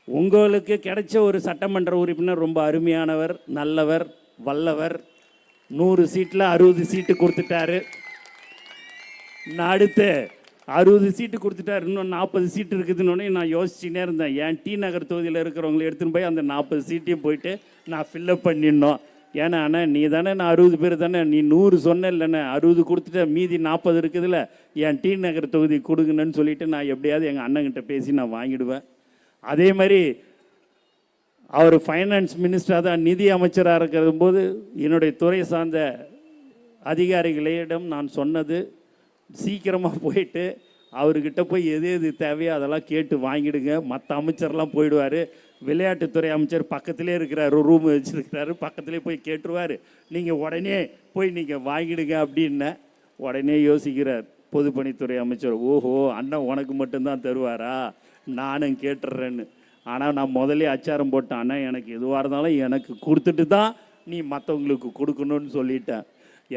உங்களுக்கு கிடைச்ச ஒரு சட்டமன்ற உறுப்பினர் ரொம்ப அருமையானவர், நல்லவர், வல்லவர். 100 சீட்டில் 60 சீட்டு கொடுத்துட்டாரு. நான் அடுத்து 60 சீட்டு கொடுத்துட்டாரு, இன்னும் 40 சீட்டு இருக்குதுன்னு நான் யோசிச்சுனே இருந்தேன். என் டி நகர் தொகுதியில் இருக்கிறவங்களை எடுத்துன்னு போய் அந்த 40 சீட்டையும் போயிட்டு நான் ஃபில்லப் பண்ணிடணும். ஏன்னா அண்ணா நீ தானே, நான் 60 பேர் தானே, நீ 100 சொன்ன இல்லைண்ணே, 60 கொடுத்துட்ட, மீதி 40 இருக்குதுல்ல, என் டி நகர் தொகுதி கொடுங்கன்னு சொல்லிவிட்டு நான் எப்படியாவது எங்கள் அண்ணங்கிட்ட பேசி நான் வாங்கிடுவேன். அதே மாதிரி அவர் ஃபைனான்ஸ் மினிஸ்டராக தான், நிதி அமைச்சராக இருக்கிற போது என்னுடைய துறை சார்ந்த அதிகாரிகளிடம் நான் சொன்னது, சீக்கிரமாக போயிட்டு அவர்கிட்ட போய் எது எது தேவையோ அதெல்லாம் கேட்டு வாங்கிடுங்க. மற்ற அமைச்சர்லாம் போயிடுவார், விளையாட்டுத்துறை அமைச்சர் பக்கத்திலே இருக்கிறார், ரூம் வச்சுருக்கிறாரு, பக்கத்திலே போய் கேட்டுருவார், நீங்கள் உடனே போய் நீங்கள் வாங்கிடுங்க அப்படின்ன. உடனே யோசிக்கிறார் பொதுப்பணித்துறை அமைச்சர், ஓஹோ அண்ணன் உனக்கு மட்டும்தான் தருவாரா, நானும் கேட்டுடுறேன்னு. ஆனால் நான் முதலே அச்சாரம் போட்டேன், அண்ணன் எனக்கு எதுவாக இருந்தாலும் எனக்கு கொடுத்துட்டு தான் நீ மற்றவங்களுக்கு கொடுக்கணும்னு சொல்லிட்டேன்.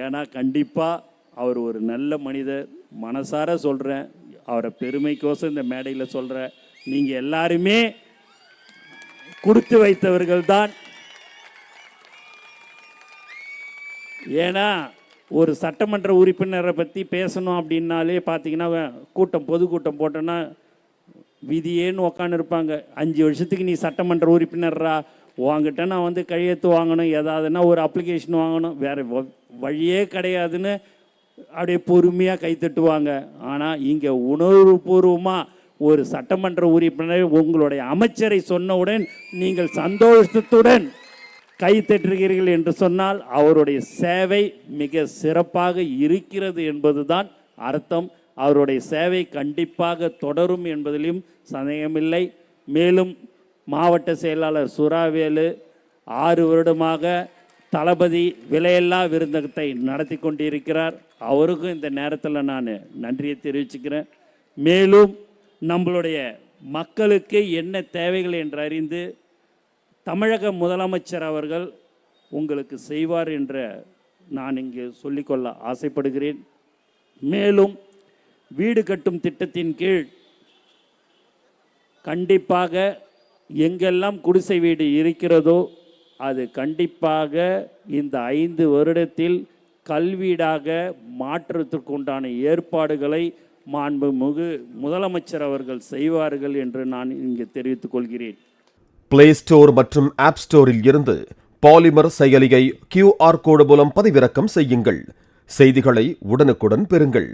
ஏன்னா கண்டிப்பாக அவர் ஒரு நல்ல மனிதர், மனசார சொல்கிறேன், அவரை பெருமைக்கோசம் இந்த மேடையில் சொல்கிறேன். நீங்கள் எல்லாருமே கொடுத்து வைத்தவர்கள் தான். ஏன்னா ஒரு சட்டமன்ற உறுப்பினரை பற்றி பேசணும் அப்படின்னாலே பார்த்தீங்கன்னா பொதுக்கூட்டம் போட்டோன்னா விதியேன்னு உக்காந்துருப்பாங்க. 5 வருஷத்துக்கு நீ சட்டமன்ற உறுப்பினர்ரா, உங்ககிட்ட நான் வந்து கையெழுத்து வாங்கணும், ஏதாவதுன்னா ஒரு அப்ளிகேஷன் வாங்கணும், வேறு வழியே கிடையாதுன்னு அப்படியே பொறுமையாக கைத்தட்டுவாங்க. ஆனால் இங்கே உணர்வுபூர்வமாக ஒரு சட்டமன்ற உறுப்பினர் உங்களுடைய அமைச்சரை சொன்னவுடன் நீங்கள் சந்தோஷத்துடன் கைத்தட்டுகிறீர்கள் என்று சொன்னால் அவருடைய சேவை மிக சிறப்பாக இருக்கிறது என்பதுதான் அர்த்தம். அவருடைய சேவை கண்டிப்பாக தொடரும் என்பதிலும் சந்தேகமில்லை. மேலும் மாவட்ட செயலாளர் சுறாவேலு 6 வருடமாக தளபதி விலையில்லா விருந்தகத்தை நடத்தி கொண்டிருக்கிறார். அவருக்கும் இந்த நேரத்தில் நான் நன்றியை தெரிவிச்சுக்கிறேன். மேலும் நம்மளுடைய மக்களுக்கு என்ன தேவைகள் என்று அறிந்து தமிழக முதலமைச்சர் அவர்கள் உங்களுக்கு செய்வார் என்ற நான் இங்கு சொல்லிக்கொள்ள ஆசைப்படுகிறேன். மேலும் வீடு கட்டும் திட்டத்தின் கீழ் கண்டிப்பாக எங்கெல்லாம் குடிசை வீடு இருக்கிறதோ அது கண்டிப்பாக இந்த 5 வருடத்தில் கல்வீடாக மாற்றுவதற்குண்டான ஏற்பாடுகளை மாண்புமிகு முதலமைச்சர் அவர்கள் செய்வார்கள் என்று நான் இங்கு தெரிவித்துக் கொள்கிறேன். பிளே ஸ்டோர் மற்றும் ஆப் ஸ்டோரில் இருந்து பாலிமர் செயலியை QR கோடு மூலம் பதிவிறக்கம் செய்யுங்கள். செய்திகளை உடனுக்குடன் பெறுங்கள்.